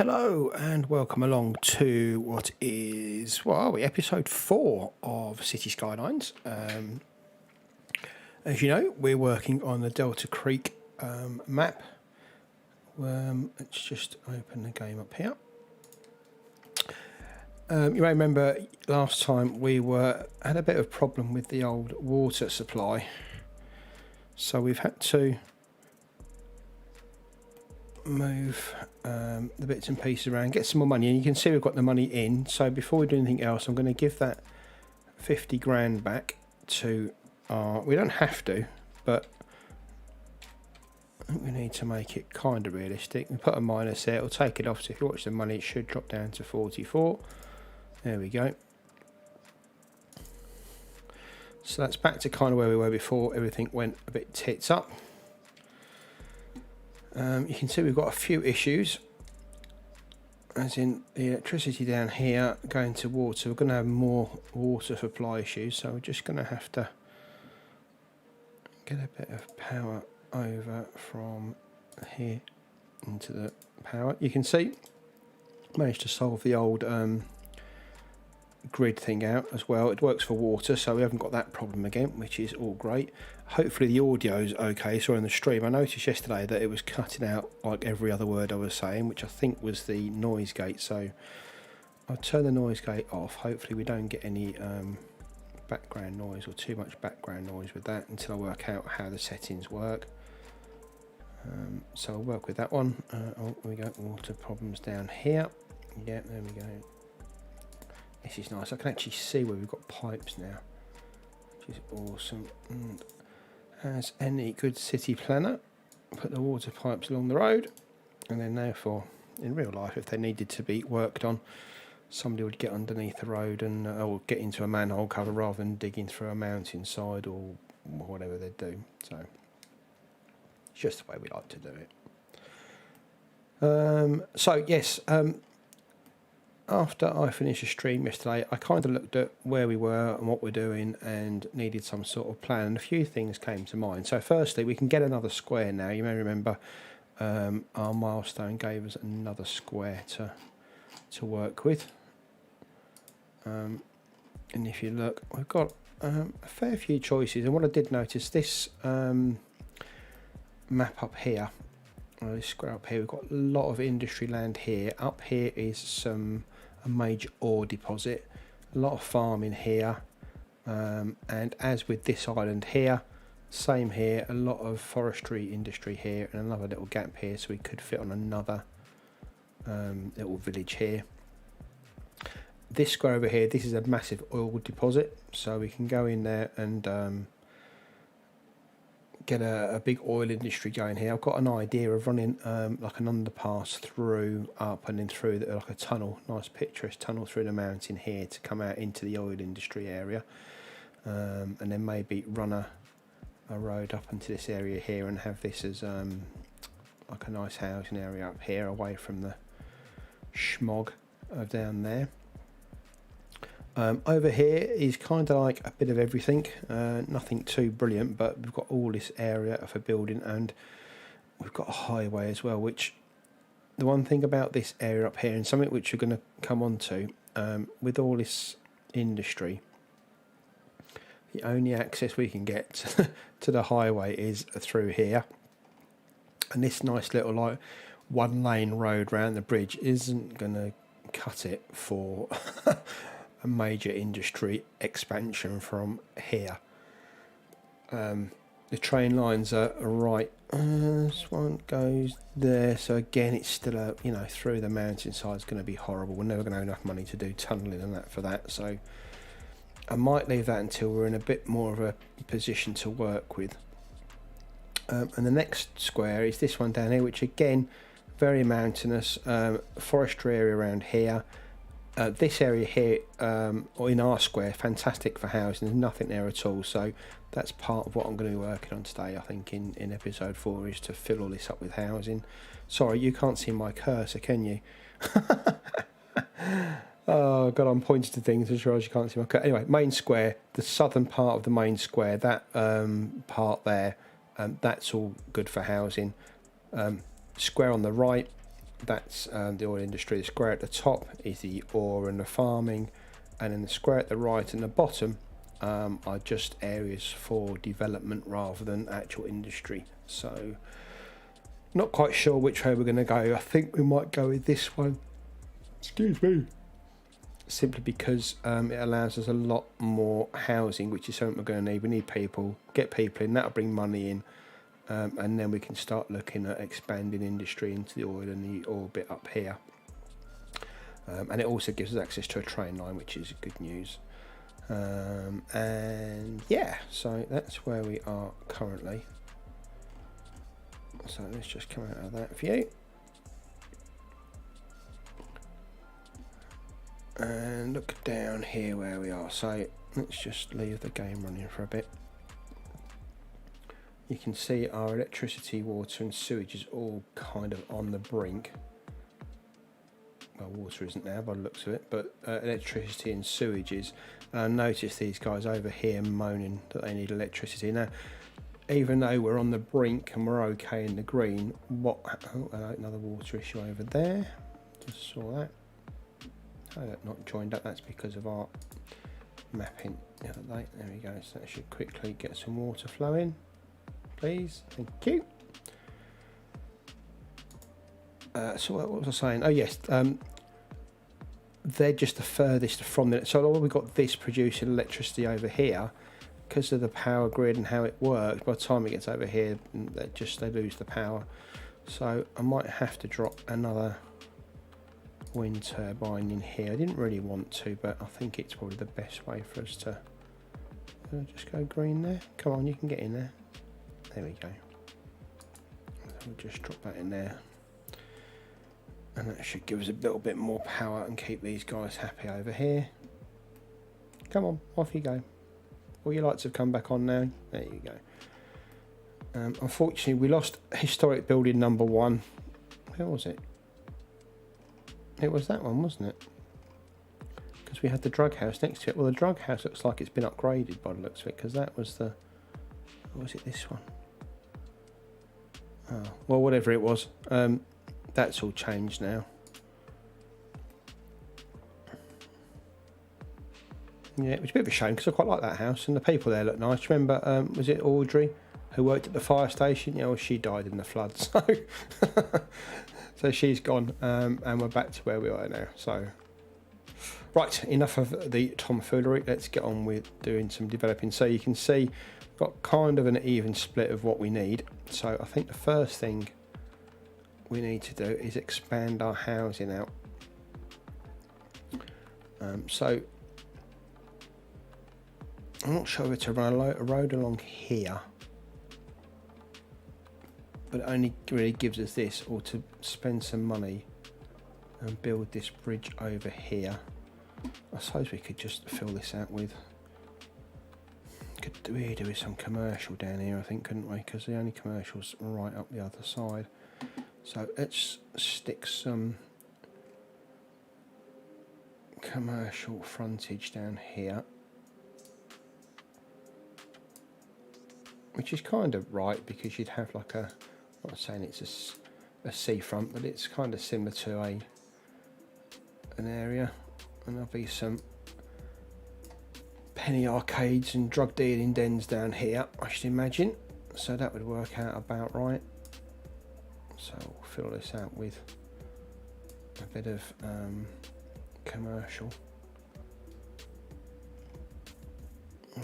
Hello and welcome along to what is, what are we, episode 4 of City Skylines. As you know, we're working on the Delta Creek map. Let's just open the game up here. You may remember last time we had a bit of problem with the old water supply, so we've had to move the bits and pieces around, get some more money, and you can see we've got the money in. So before we do anything else, I'm going to give that 50 grand back to we don't have to, but I think we need to make it kind of realistic. We put a minus there, it'll take it off, so if you watch the money it should drop down to 44. There we go. So that's back to kind of where we were before everything went a bit tits up. You can see we've got a few issues, as in the electricity down here going to water. We're going to have more water supply issues, so we're just going to have to get a bit of power over from here into the power. You can see managed to solve the old grid thing out as well. It works for water, so we haven't got that problem again, which is all great. Hopefully the audio's okay. So on the stream I noticed yesterday that it was cutting out like every other word I was saying, which I think was the noise gate, so I'll turn the noise gate off. Hopefully we don't get any background noise or too much background noise with that until I work out how the settings work. So I'll work with that one. Oh, we got water problems down here. Yeah, there we go. This is nice. I can actually see where we've got pipes now, which is awesome. And as any good city planner, put the water pipes along the road, and then therefore, in real life, if they needed to be worked on, somebody would get underneath the road and or get into a manhole cover rather than digging through a mountainside or whatever they do. So it's just the way we like to do it. So yes. After I finished a stream yesterday, I kind of looked at where we were and what we're doing and needed some sort of plan, and a few things came to mind. So firstly, we can get another square now. You may remember our milestone gave us another square to work with. And if you look, we've got a fair few choices. And what I did notice, this map up here, this square up here, we've got a lot of industry land here. Up here is a major ore deposit, a lot of farming here, and as with this island here, same here, a lot of forestry industry here, and another little gap here, so we could fit on another little village here. This square over here, this is a massive oil deposit, so we can go in there and get a big oil industry going here. I've got an idea of running like an underpass through up and then through like a tunnel, nice picturesque tunnel through the mountain here to come out into the oil industry area, and then maybe run a road up into this area here and have this as like a nice housing area up here away from the smog of down there. Over here is kind of like a bit of everything, nothing too brilliant, but we've got all this area for building, and we've got a highway as well, which the one thing about this area up here, and something which you're going to come on to, with all this industry, the only access we can get to the highway is through here, and this nice little like one lane road round the bridge isn't going to cut it for a major industry expansion from here. The train lines are right. This one goes there, so again it's still through the mountainside is going to be horrible. We're never going to have enough money to do tunnelling and that for that, so I might leave that until we're in a bit more of a position to work with. And the next square is this one down here, which again very mountainous, forestry area around here. This area here, or in our square, fantastic for housing. There's nothing there at all, so that's part of what I'm going to be working on today, I think, in episode 4, is to fill all this up with housing. Sorry, you can't see my cursor, can you? Oh god, I'm pointing to things as you can't see my cursor. Anyway, main square, the southern part of the main square, that part there, that's all good for housing. Square on the right, that's the oil industry. The square at the top is the ore and the farming, and then the square at the right and the bottom are just areas for development rather than actual industry. So not quite sure which way we're going to go. I think we might go with this one. Excuse me. Simply because it allows us a lot more housing, which is something we're going to need. We need people, get people in, that'll bring money in, and then we can start looking at expanding industry into the oil and the oil bit up here. And it also gives us access to a train line, which is good news. And yeah, so that's where we are currently. So let's just come out of that view. And look down here where we are. So let's just leave the game running for a bit. You can see our electricity, water and sewage is all kind of on the brink. Well, water isn't now by the looks of it, but electricity and sewage is. Notice these guys over here moaning that they need electricity. Now, even though we're on the brink and we're okay in the green, another water issue over there. Just saw that. Not joined up, that's because of our mapping the other day. There we go, so that should quickly get some water flowing, please. Thank you. So what was I saying? Oh yes, they're just the furthest from the, so we've got this producing electricity over here because of the power grid and how it works. By the time it gets over here, they lose the power. So I might have to drop another wind turbine in here. I didn't really want to, but I think it's probably the best way for us to just go green there. Come on, you can get in there. There we go. We'll just drop that in there, and that should give us a little bit more power and keep these guys happy over here. Come on, off you go. All your lights have come back on now. There you go. Unfortunately, we lost historic building number 1. Where was it? It was that one, wasn't it? Because we had the drug house next to it. Well, the drug house looks like it's been upgraded by the looks of it, because that was the... Or was it this one? Oh, well, whatever it was. That's all changed now. Yeah, it was a bit of a shame, because I quite like that house, and the people there look nice. Remember, was it Audrey, who worked at the fire station? Yeah, well, she died in the flood, so... So she's gone, and we're back to where we are now. So, right, enough of the tomfoolery. Let's get on with doing some developing. So you can see we've got kind of an even split of what we need. So I think the first thing we need to do is expand our housing out. So I'm not sure whether to run a road along here, but it only really gives us this, or to spend some money and build this bridge over here. I suppose we could just fill this out with, could really do with some commercial down here, I think, couldn't we? Because the only commercial's right up the other side. So let's stick some commercial frontage down here, which is kind of right, because you'd have like a, I'm not saying it's a seafront, but it's kind of similar to an area, and there'll be some penny arcades and drug dealing dens down here, I should imagine. So that would work out about right. So we'll fill this out with a bit of commercial.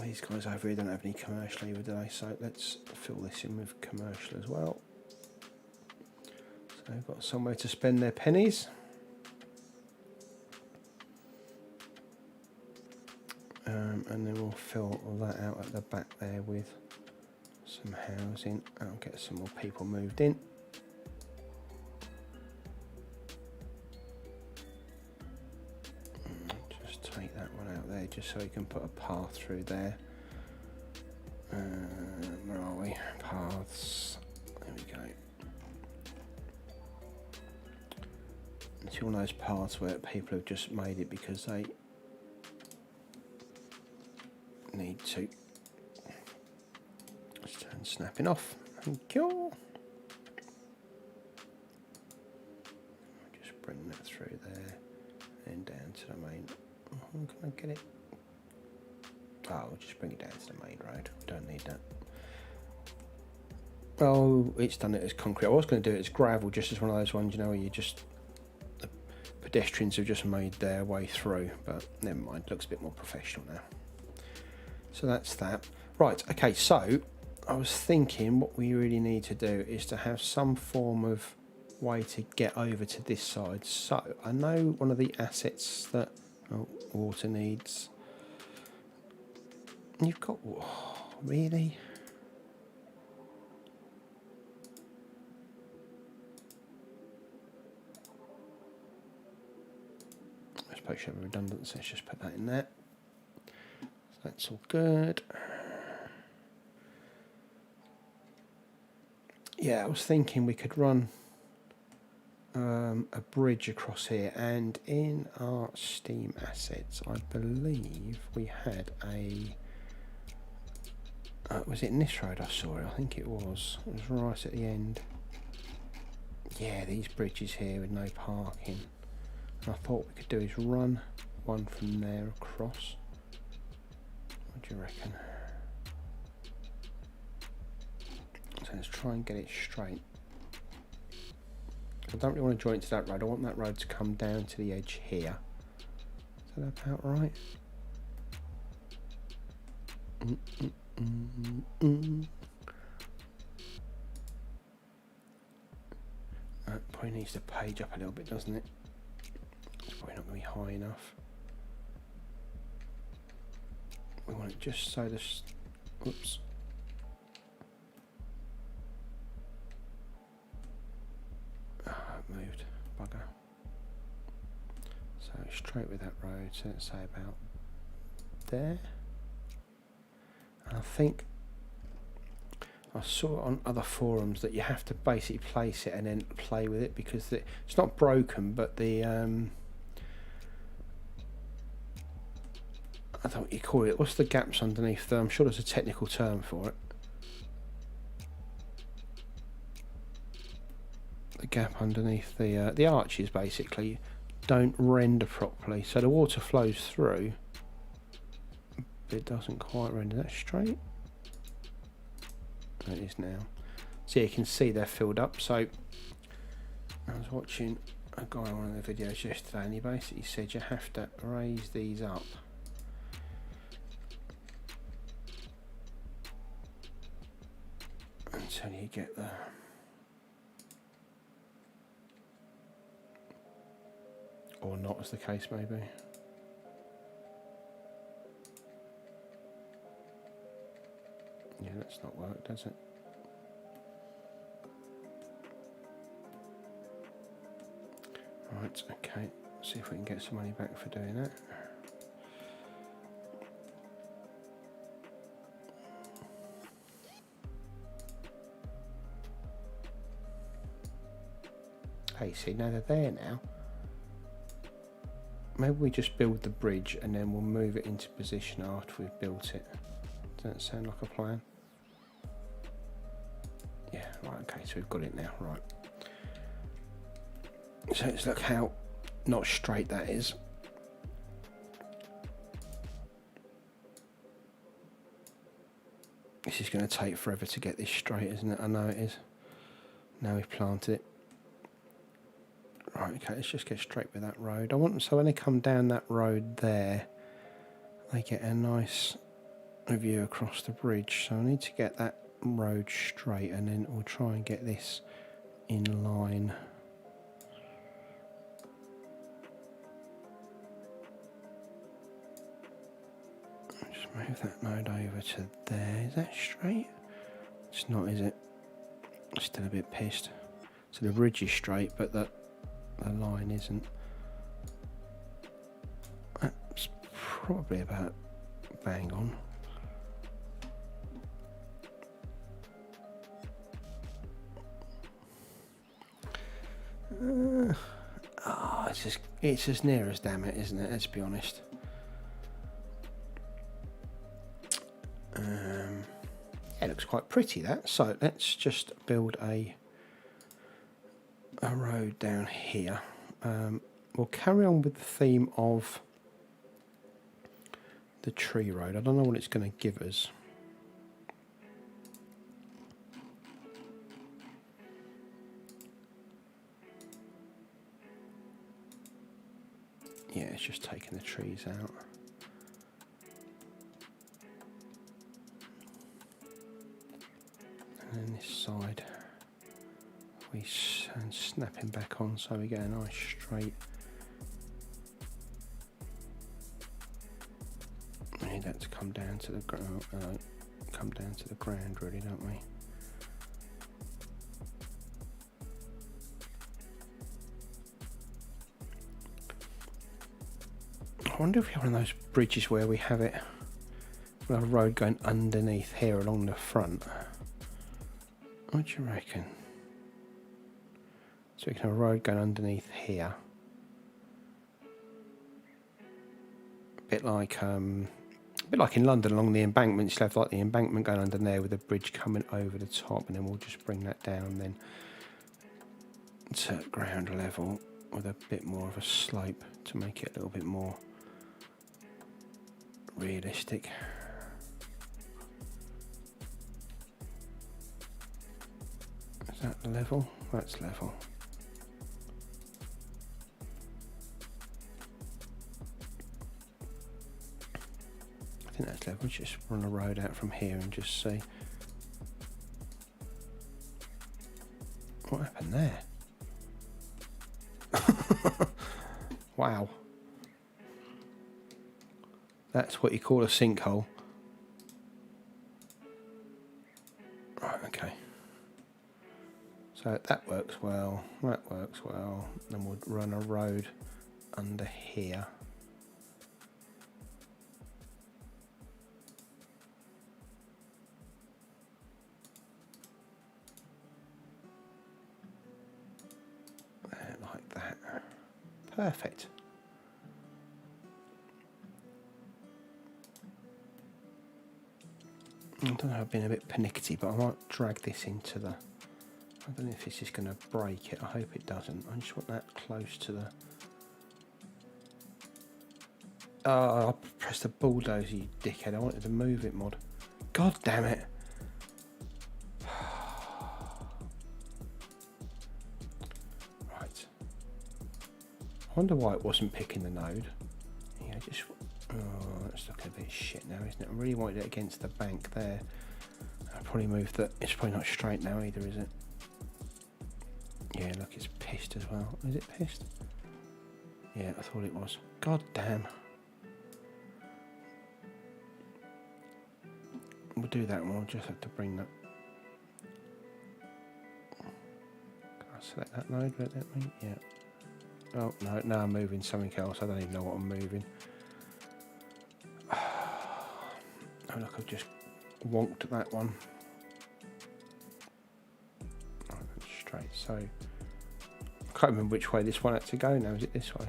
These guys over here don't have any commercial either, do they? So let's fill this in with commercial as well. So they've got somewhere to spend their pennies. And then we'll fill that out at the back there with some housing. I'll get some more people moved in. Just take that one out there, just so you can put a path through there. Where are we? Paths. There we go. It's one of those paths where people have just made it because they need to. Let's turn snapping off. Thank you. that through there and down to the main. Oh, can I get it? Oh, I'll just bring it down to the main road. We don't need that. Oh, it's done it as concrete. I was going to do it as gravel, just as one of those ones, you know, where you just, the pedestrians have just made their way through, but never mind, looks a bit more professional now. So that's that. Right, okay, so I was thinking what we really need to do is to have some form of way to get over to this side. So I know one of the assets that water needs. You've got, oh, really? I suppose you have a redundancy, let's just put that in there. So that's all good. Yeah, I was thinking we could run a bridge across here, and in our Steam assets, I believe we had a... was it in this road I saw it? I think it was. It was right at the end. Yeah, these bridges here with no parking. And I thought we could do is run one from there across. What do you reckon? So let's try and get it straight. I don't really want to join to that road. I want that road to come down to the edge here. Is that about right? That probably needs to page up a little bit, doesn't it? It's probably not going to be high enough. We want it just so this... Oops. Moved, bugger. So straight with that road, so let's say about there. And I think I saw on other forums that you have to basically place it and then play with it, because it's not broken, but the I don't know what you call it. What's the gaps underneath there? I'm sure there's a technical term for it. The gap underneath the arches basically don't render properly, so the water flows through, but it doesn't quite render. That straight? It is now. So you can see they're filled up. So I was watching a guy on one of the videos yesterday, and he basically said you have to raise these up until you get the... or not, as the case may be. Yeah, that's not work, does it? Right, okay. See if we can get some money back for doing that. Hey, see, now they're there now. Maybe we just build the bridge and then we'll move it into position after we've built it. Does that sound like a plan? Yeah, right, okay, so we've got it now, right. So let's look how not straight that is. This is going to take forever to get this straight, isn't it? I know it is. Now we've planted it. Right, okay, let's just get straight with that road. I want them so when they come down that road there, they get a nice view across the bridge. So I need to get that road straight, and then we'll try and get this in line. Just move that node over to there. Is that straight? It's not, is it? Still a bit pissed. So the bridge is straight, but the line isn't. That's probably about bang on. It's as near as damn it, isn't it? Let's be honest. Yeah, it looks quite pretty, that. So let's just build a road down here. we'll carry on with the theme of the tree road. I don't know what it's going to give us. Yeah, it's just taking the trees out. And then this side, we snap him back on so we get a nice straight. We need that to come down to the ground. Come down to the ground, really, don't we? I wonder if we have one of those bridges where we have it, we have a road going underneath here along the front. What do you reckon? So we can have a road going underneath here, a bit like in London along the embankment. You have like the embankment going under there with a bridge coming over the top, and then we'll just bring that down then to ground level with a bit more of a slope to make it a little bit more realistic. Is that level? That's level. I think that's level. Just run a road out from here and just see what happened there. Wow. That's what you call a sinkhole. Right, okay. So that works well, that works well. Then we'll run a road under here. Like that. Perfect. I don't know, I've been a bit pernickety, but I might drag this into the... I don't know if this is going to break it. I hope it doesn't. I just want that close to the... Oh, I pressed the bulldozer, you dickhead. I wanted to move it, mod. God damn it. Right. I wonder why it wasn't picking the node. Yeah, just... Oh, that's looking a bit shit now, isn't it? I really wanted it against the bank there. I probably moved that. It's probably not straight now either, is it? Yeah, look, it's pissed as well. Is it pissed? Yeah, I thought it was. God damn. We'll do that one. We'll just have to bring that. Can I select that node? Will it let me? Yeah. Oh, no, now I'm moving something else. I don't even know what I'm moving. Oh, look, I've just wonked that one. Oh, that's straight. So, I can't remember which way this one had to go now. Is it this way?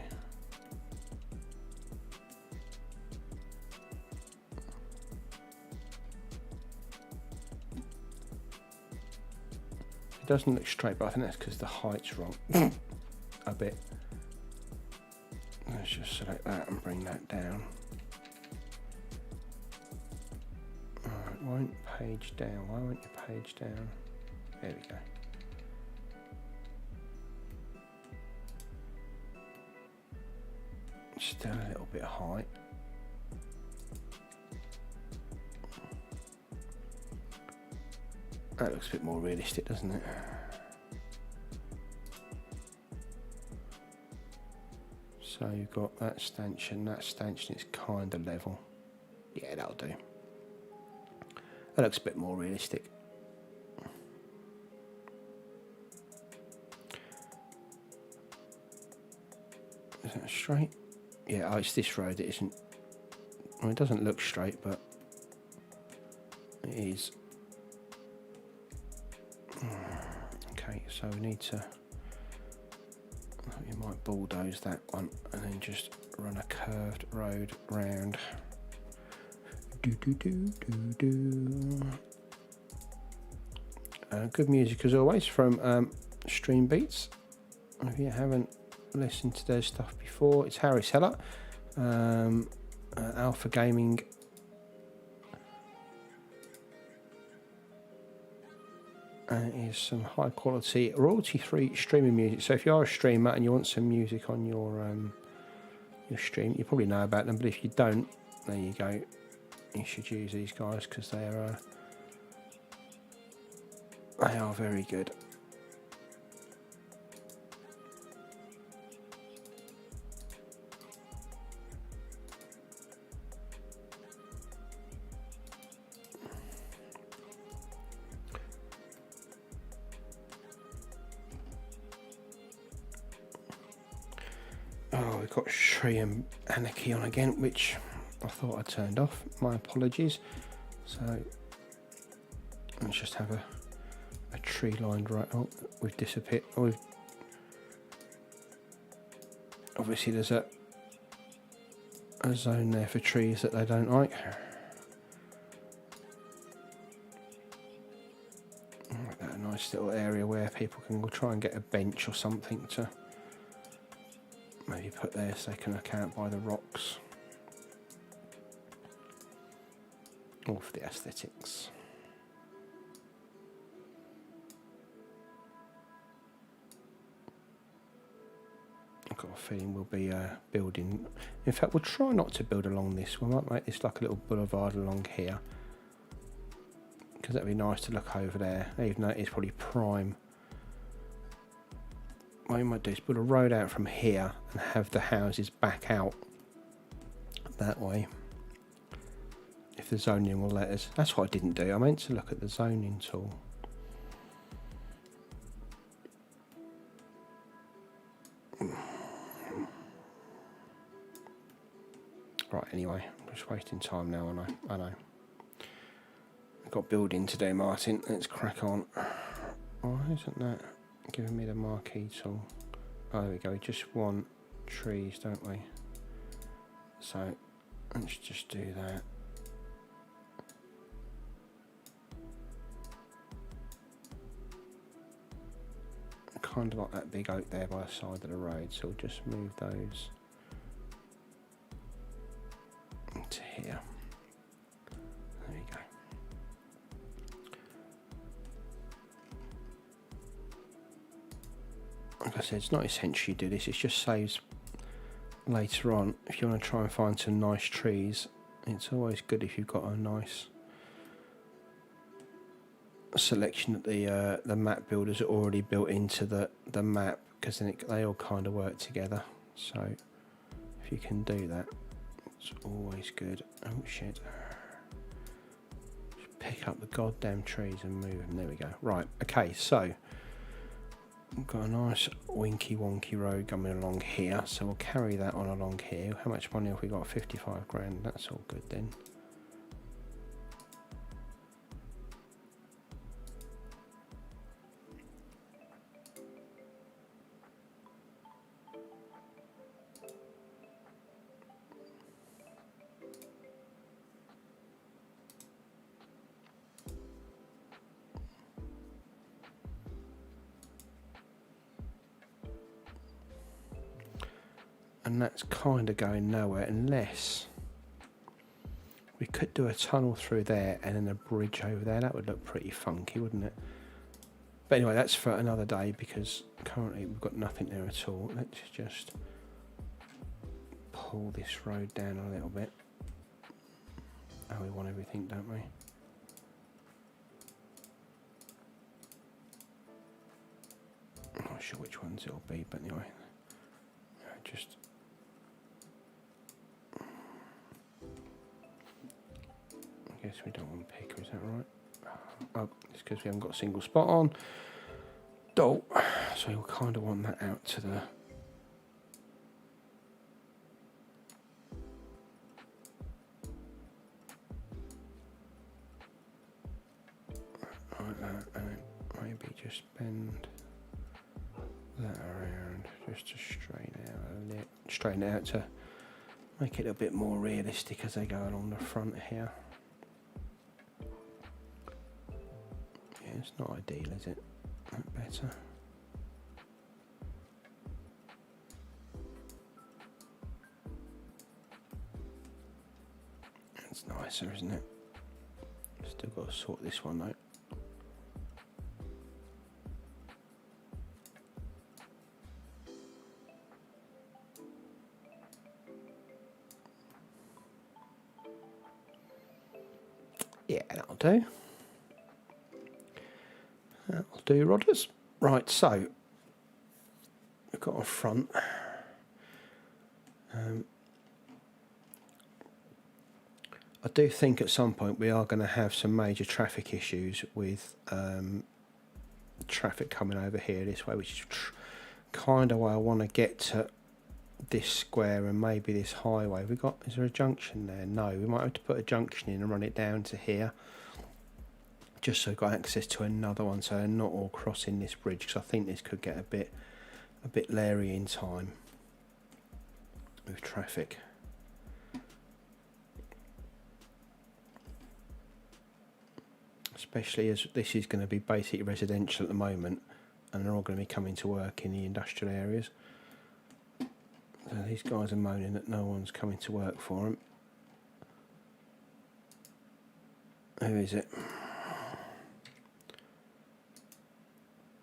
It doesn't look straight, but I think that's because the height's wrong. A bit. Let's just select that and bring that down. Alright, won't page down. Why won't you page down? There we go. Still a little bit high. That looks a bit more realistic, doesn't it? So you've got that stanchion is kind of level. Yeah, that'll do. That looks a bit more realistic. Is that straight? Yeah, oh, it's this road, it isn't. Well, it doesn't look straight, but it is. Okay, so we need to... You might bulldoze that one and then just run a curved road round. Good music as always from Stream Beats. If you haven't listened to their stuff before. It's Harry Seller, Alpha Gaming. And it is some high quality royalty free streaming music. So if you are a streamer and you want some music on your stream, you probably know about them, but if you don't, there you go, you should use these guys because they are very good. Oh, we've got Shri and Anarchy on again, which I thought I turned off. My apologies. So let's just have a tree lined right. Oh, we've disappeared. Oh, obviously there's a zone there for trees that they don't like. A nice little area where people can go try and get a bench or something to maybe put there so they can look out by the rocks. All for the aesthetics. I've got a feeling we'll be building. In fact, we'll try not to build along this. We might make this like a little boulevard along here, because that'd be nice to look over there, even though it's probably prime. What we might do is build a road out from here and have the houses back out that way, if the zoning will let us. That's what I didn't do. I meant to look at the zoning tool. Right, anyway, I'm just wasting time now, I know. I've got building to do, Martin. Let's crack on. Why isn't that giving me the marquee tool? Oh, there we go. We just want trees, don't we? So let's just do that. Kind of like that big oak there by the side of the road, so we'll just move those to here. There you go. Like I said, it's not essential you do this, it just saves later on. If you want to try and find some nice trees, it's always good if you've got a nice selection that the map builders are already built into the map, because then they all kind of work together. So if you can do that, it's always good. Oh shit. Just pick up the goddamn trees and move them. There we go. Right, okay, so we've got a nice winky wonky road coming along here, so we'll carry that on along here. How much money have we got? 55 grand. That's all good then. And that's kind of going nowhere unless we could do a tunnel through there and then a bridge over there. That would look pretty funky, wouldn't it? But anyway, that's for another day, because currently we've got nothing there at all. Let's just pull this road down a little bit. Oh, we want everything, don't we? I'm not sure which ones it'll be, but anyway, just I guess we don't want picker, is that right? Oh, it's because we haven't got a single spot on. So you'll kind of want that out to the like that, and maybe just bend that around just to straighten it out to make it a bit more realistic as they go along the front here. Yeah, it's not ideal, is it? Better. nicer, isn't it? Still got to sort this one out. Yeah, that'll do. That'll do, Rodders. Right, so we've got a front. I do think at some point we are going to have some major traffic issues with traffic coming over here this way, which is kind of why I want to get to this square and maybe this highway. Is there a junction there? No, we might have to put a junction in and run it down to here, just so we've got access to another one, so they're not all crossing this bridge, because I think this could get a bit leery in time with traffic. Especially as this is going to be basically residential at the moment, and they're all going to be coming to work in the industrial areas. So these guys are moaning that no one's coming to work for them. Who is it?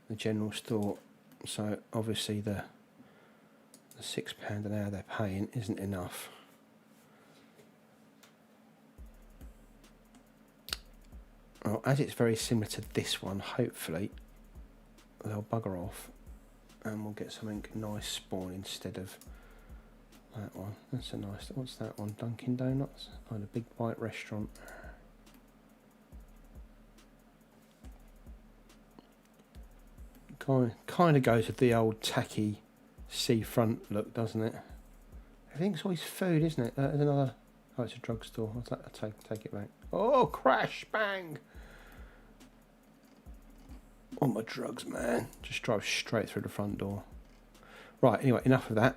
The general store. So obviously the £6 an hour they're paying isn't enough. Well, as it's very similar to this one, hopefully they'll bugger off and we'll get something nice spawn instead of that one. That's a nice, what's that one? Dunkin' Donuts? Oh, the Big Bite restaurant. Kind of goes with the old tacky seafront look, doesn't it? Everything's always food, isn't it? There's another. Oh, it's a drugstore. I'll take it back. Oh, crash, bang! On my drugs, man. Just drive straight through the front door. Right, anyway, enough of that.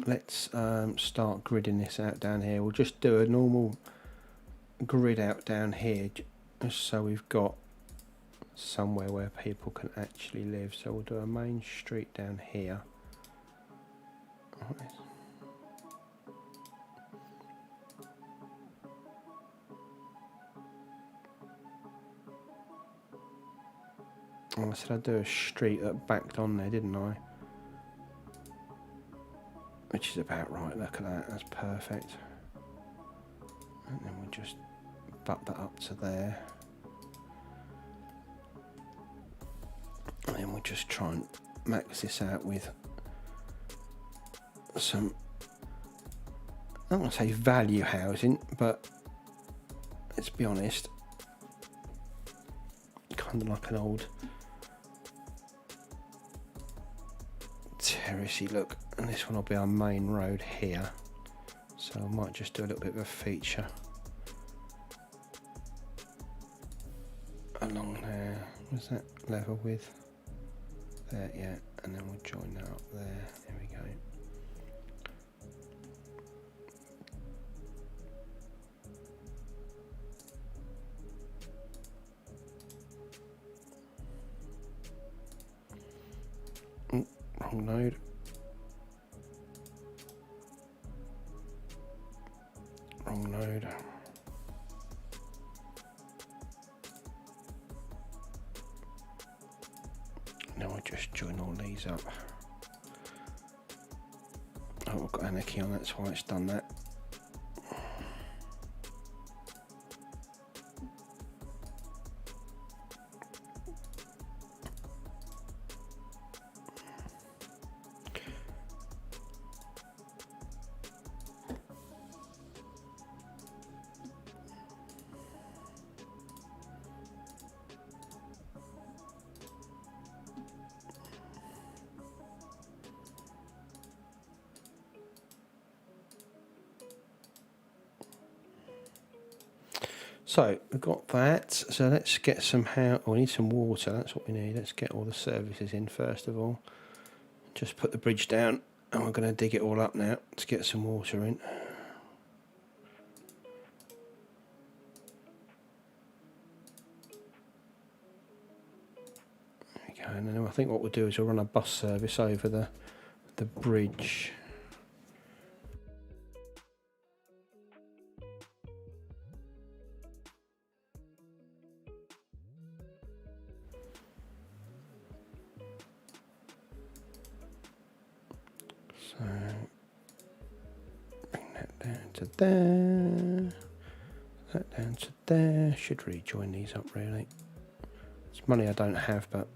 Let's start gridding this out down here. We'll just do a normal grid out down here, just so we've got somewhere where people can actually live. So we'll do a main street down here. Oh, I said I'd do a street that backed on there, didn't I? Which is about right, look at that, that's perfect. And then we'll just butt that up to there. And then we'll just try and max this out with some, I don't want to say value housing, but let's be honest, kind of like an old terracey look. And this one will be our main road here, so I might just do a little bit of a feature along there. What's that level with? There, yeah, and then we'll join that up there. There we go. Wrong node. Wrong node. Now I just join all these up. Oh, we've got anarchy on, that's why it's done that. So we've got that, so let's get some we need some water, that's what we need. Let's get all the services in first of all. Just put the bridge down and we're going to dig it all up now to get some water in. There we go, and then I think what we'll do is we'll run a bus service over the bridge. So bring that down to there, that down to there. Should really join these up really. It's money I don't have, but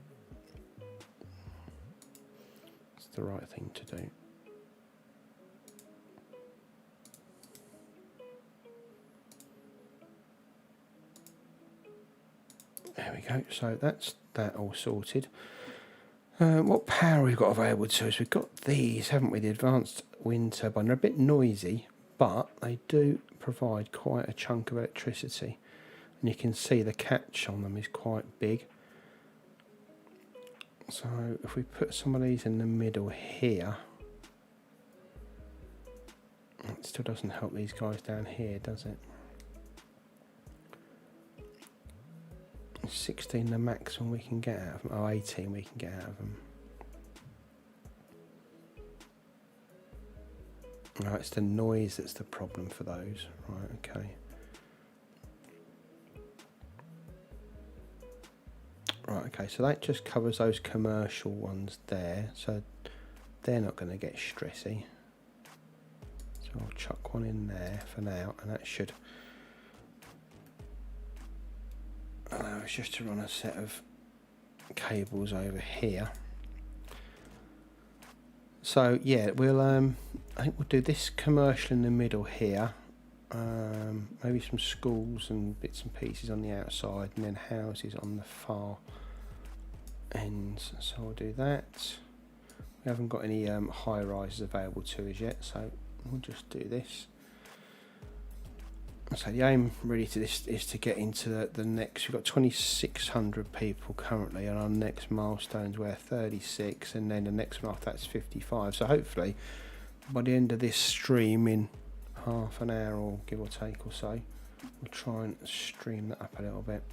it's the right thing to do. There we go, so that's that all sorted. What power we've got available to us? We've got these, haven't we? The advanced wind turbine. They're a bit noisy, but they do provide quite a chunk of electricity. And you can see the catch on them is quite big. So if we put some of these in the middle here, it still doesn't help these guys down here, does it? 16 the maximum we can get out of them. Oh, 18 we can get out of them. Right, it's the noise that's the problem for those. Right, okay. Right, okay, so that just covers those commercial ones there. So they're not going to get stressy. So I'll chuck one in there for now, and that should allow us just to run a set of cables over here. So yeah, we'll I think we'll do this commercial in the middle here, maybe some schools and bits and pieces on the outside, and then houses on the far ends. So we'll do that. We haven't got any high rises available to us yet, so we'll just do this. So the aim really to this is to get into the next. We've got 2,600 people currently, and our next milestones we're 36, and then the next one after that's 55. So hopefully by the end of this stream, in half an hour or give or take or so, we'll try and stream that up a little bit.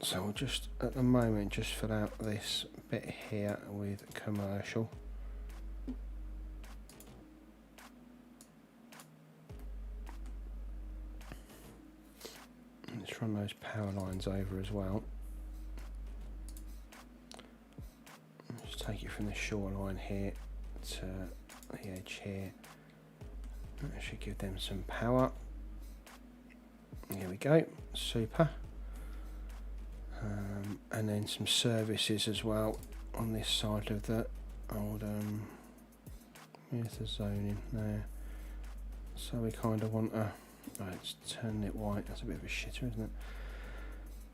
So we'll just at the moment just fill out this bit here with commercial. Let's run those power lines over as well. Just take it from the shoreline here to the edge here. That should give them some power. Here we go, super. And then some services as well on this side of the old where's the zoning there. So we kind of want a let's turn it white. That's a bit of a shitter, isn't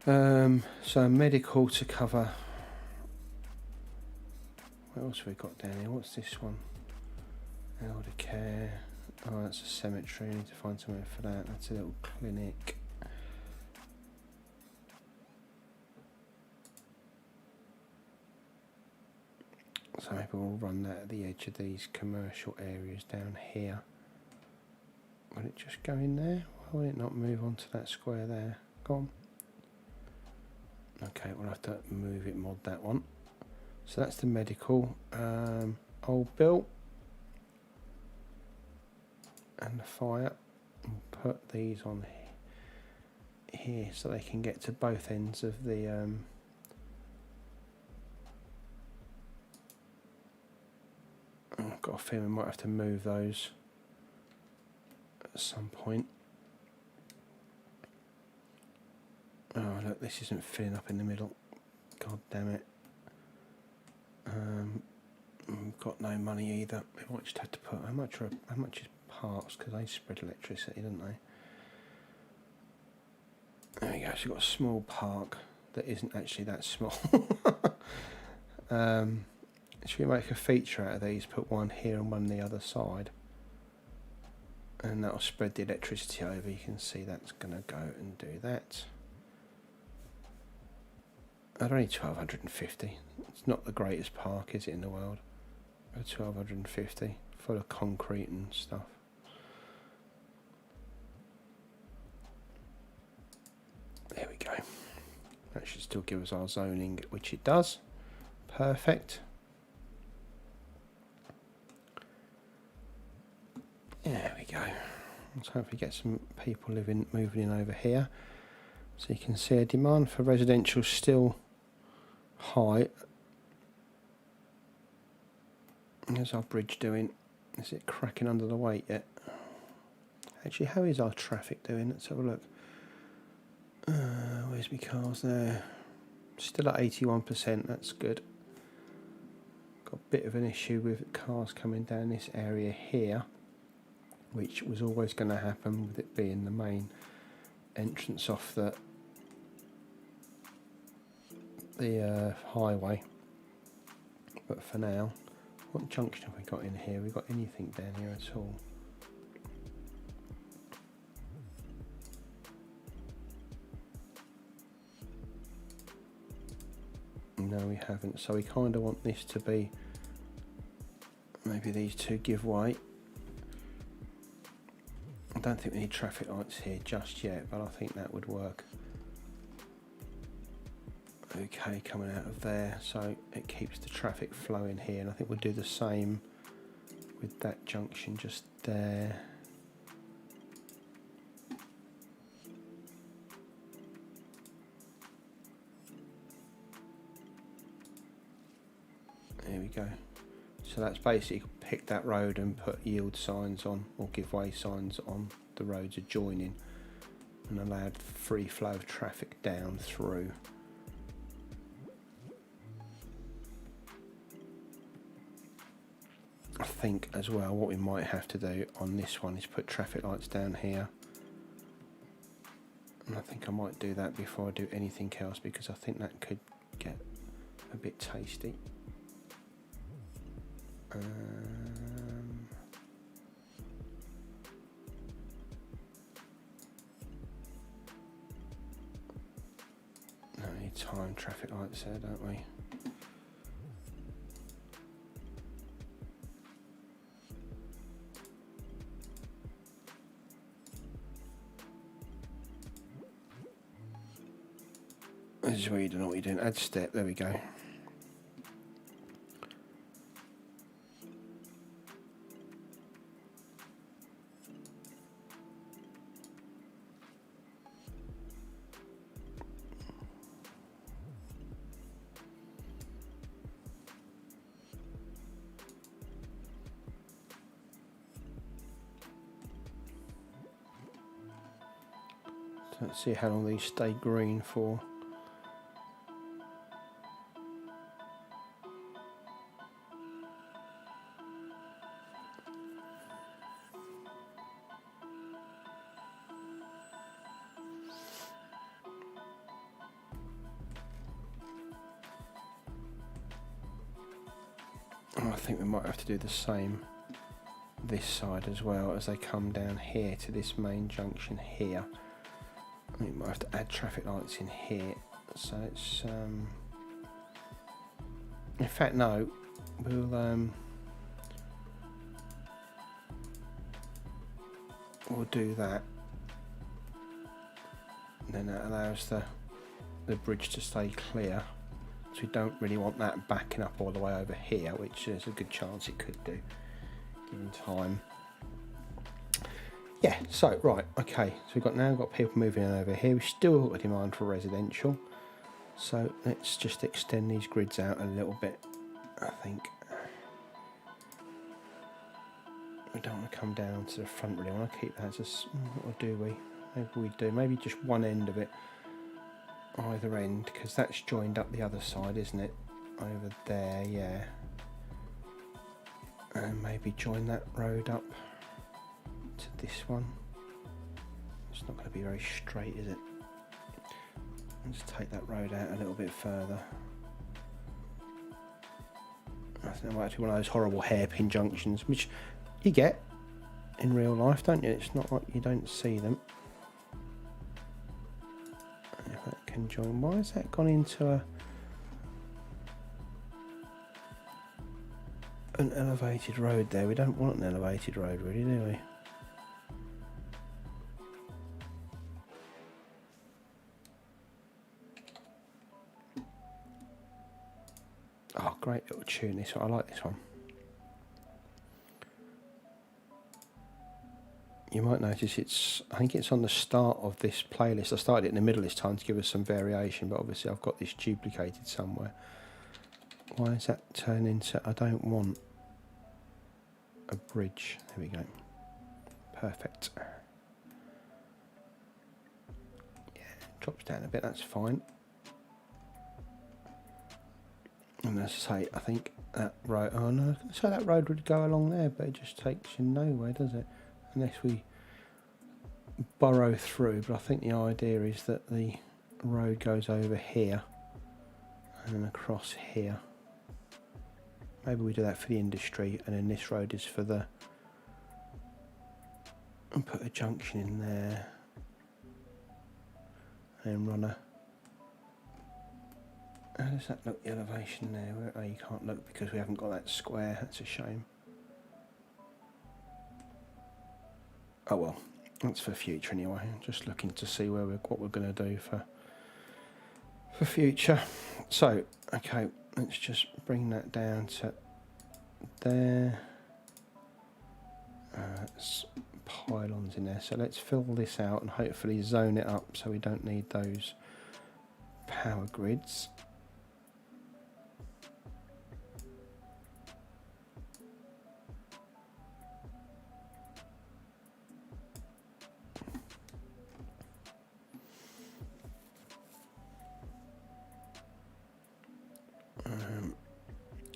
it? So medical to cover. What else have we got down here? What's this one? Elder care. Oh, that's a cemetery. I need to find somewhere for that. That's a little clinic. So maybe we'll run that at the edge of these commercial areas down here. Will it just go in there? Why will it not move on to that square there? Go on. Okay, we'll have to move it, mod that one. So that's the medical. Old Bill. And the fire. We'll put these on here so they can get to both ends of the... I've got a feeling we might have to move those at some point. Oh look, this isn't filling up in the middle. God damn it. We've got no money either. We might just have to put how much is parts, because they spread electricity, don't they? There we go. So we've got a small park that isn't actually that small. Should we make a feature out of these? Put one here and one on the other side, and that'll spread the electricity over. You can see that's going to go and do that. At only 1,250. It's not the greatest park, is it, in the world? 1,250, full of concrete and stuff. There we go. That should still give us our zoning, which it does. Perfect. There we go. Let's hopefully get some people moving in over here. So you can see a demand for residential still high. How's our bridge doing? Is it cracking under the weight yet? Actually, how is our traffic doing? Let's have a look. Where's my cars there? Still at 81%, that's good. Got a bit of an issue with cars coming down this area here, which was always going to happen with it being the main entrance off the highway. But for now, what junction have we got in here? We've got anything down here at all? No, we haven't. So we kind of want this to be, maybe these two give way. I don't think we need traffic lights here just yet, but I think that would work. Okay, coming out of there, so it keeps the traffic flowing here, and I think we'll do the same with that junction just there. There we go. So that's basically pick that road and put yield signs on, or give way signs on the roads adjoining, and allowed free flow of traffic down through. I think as well what we might have to do on this one is put traffic lights down here, and I think I might do that before I do anything else, because I think that could get a bit tasty. No, we need time traffic lights there, don't we? This is where you don't know what you're doing. Add step, there we go. So let's see how long these stay green for. I think we might have to do the same this side as well, as they come down here to this main junction here. I think we might have to add traffic lights in here. So it's in fact no, we'll do that, and then that allows the bridge to stay clear. So we don't really want that backing up all the way over here, which there's a good chance it could do, given time. Yeah, so, right, okay. So we've now got people moving in over here. We've still got a demand for residential. So let's just extend these grids out a little bit, I think. We don't want to come down to the front really. I want to keep that as a, or do we? Maybe we do. Maybe just one end of it. Either end, because that's joined up the other side, isn't it? Over there, yeah. And maybe join that road up to this one. It's not going to be very straight, is it? Let's take that road out a little bit further. I think that might be one of those horrible hairpin junctions, which you get in real life, don't you? It's not like you don't see them. That can join. Why has that gone into an elevated road there? We don't want an elevated road really, do we? Oh, great little tune this one. I like this one. You might notice I think it's on the start of this playlist. I started it in the middle this time to give us some variation, but obviously I've got this duplicated somewhere. Why is that turned into I don't want? a bridge. There we go. Perfect. Yeah, drops down a bit, that's fine. And as I say, I think that road, oh no, so that road would go along there, but it just takes you nowhere, does it? Unless we burrow through, but I think the idea is that the road goes over here and then across here. Maybe we do that for the industry, and then this road is for the, and put a junction in there and run a, how does that look, the elevation there? Oh, you can't look because we haven't got that square, that's a shame. Oh well, that's for future anyway. Just looking to see where what we're going to do for future. So, okay, let's just bring that down to there. Pylons in there. So let's fill this out and hopefully zone it up so we don't need those power grids.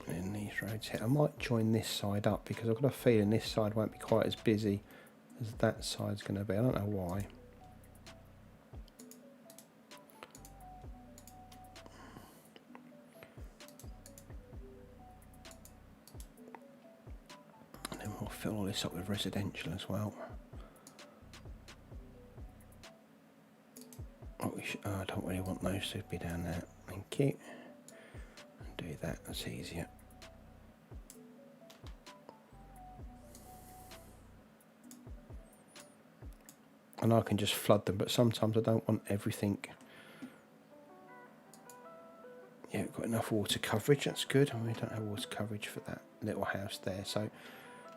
In these roads here, I might join this side up because I've got a feeling this side won't be quite as busy as that side's going to be. I don't know why. And then we'll fill all this up with residential as well. Oh, I don't really want those to be down there. Thank you. Do that, that's easier. And I can just flood them, but sometimes I don't want everything. Yeah, we've got enough water coverage, that's good. And we don't have water coverage for that little house there. So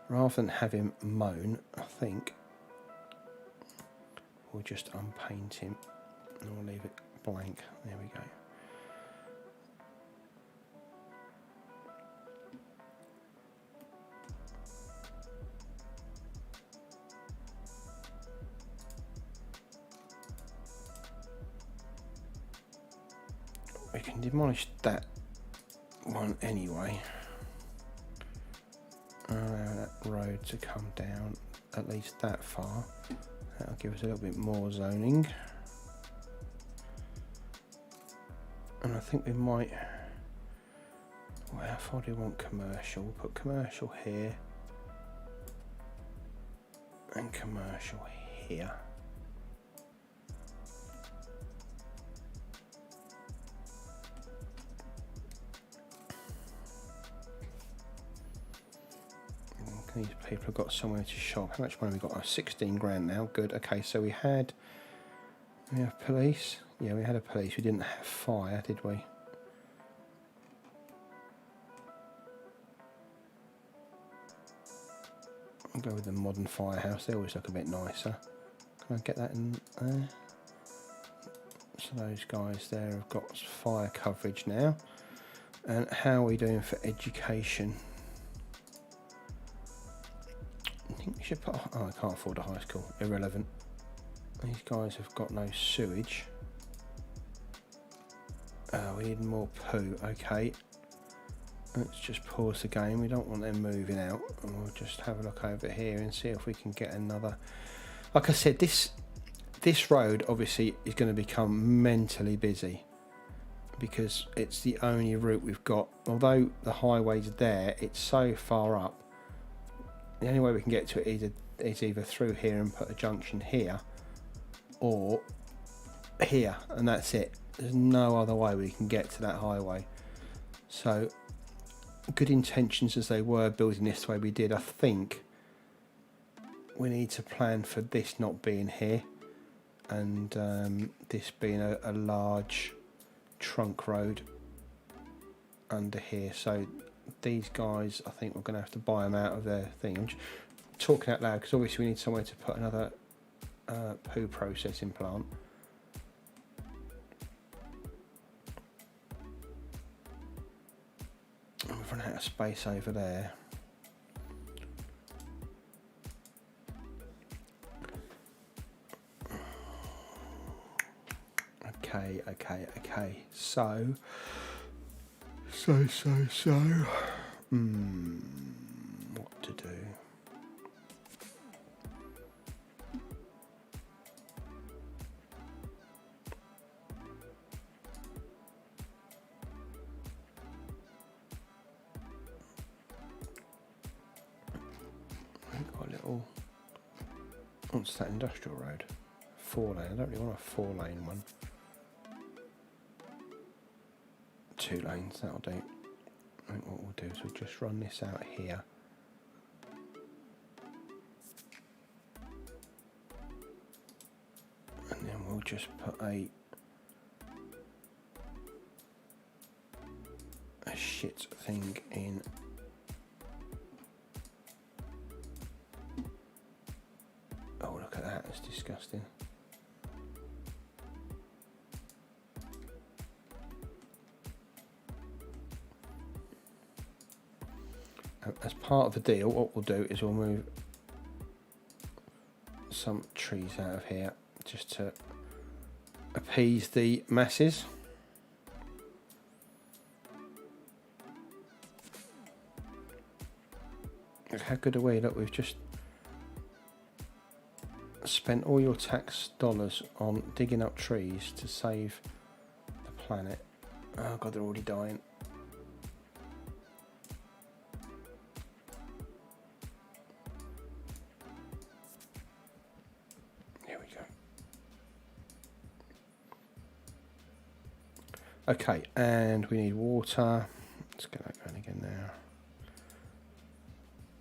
rather than have him mown, I think we'll just unpaint him and we'll leave it blank. There we go. We can demolish that one anyway. Allow that road to come down at least that far. That'll give us a little bit more zoning. And I think we might, well, how far do we want commercial? We'll put commercial here and commercial here. These people have got somewhere to shop. How much money have we got? Oh, 16 grand now. Good. Okay, so we have police. Yeah, we had a police. We didn't have fire, did we? I'll go with the modern firehouse. They always look a bit nicer. Can I get that in there? So those guys there have got fire coverage now. And how are we doing for education? I think we should put, oh, I can't afford a high school, irrelevant. These guys have got no sewage. We need more poo, okay. Let's just pause the game, we don't want them moving out. And we'll just have a look over here and see if we can get another. Like I said, this road obviously is going to become mentally busy because it's the only route we've got. Although the highway's there, it's so far up. The only way we can get to it is either through here and put a junction here or here, and that's it. There's no other way we can get to that highway. So good intentions as they were building this the way we did, I think we need to plan for this not being here and this being a large trunk road under here. So these guys, I think we're going to have to buy them out of their thing. I'm just talking out loud because obviously we need somewhere to put another poo processing plant. And we've run out of space over there. Okay. So. What to do? I've got a little. What's that industrial road? 4-lane. I don't really want a 4-lane one. 2 lanes, that'll do. I think what we'll do is we'll just run this out here. And then we'll just put a shit thing in. Oh, look at that, it's disgusting. As part of the deal, what we'll do is we'll move some trees out of here just to appease the masses. How good are we? Look, we've just spent all your tax dollars on digging up trees to save the planet. Oh god, they're already dying. Here we go. Okay, and we need water. Let's get that going again now.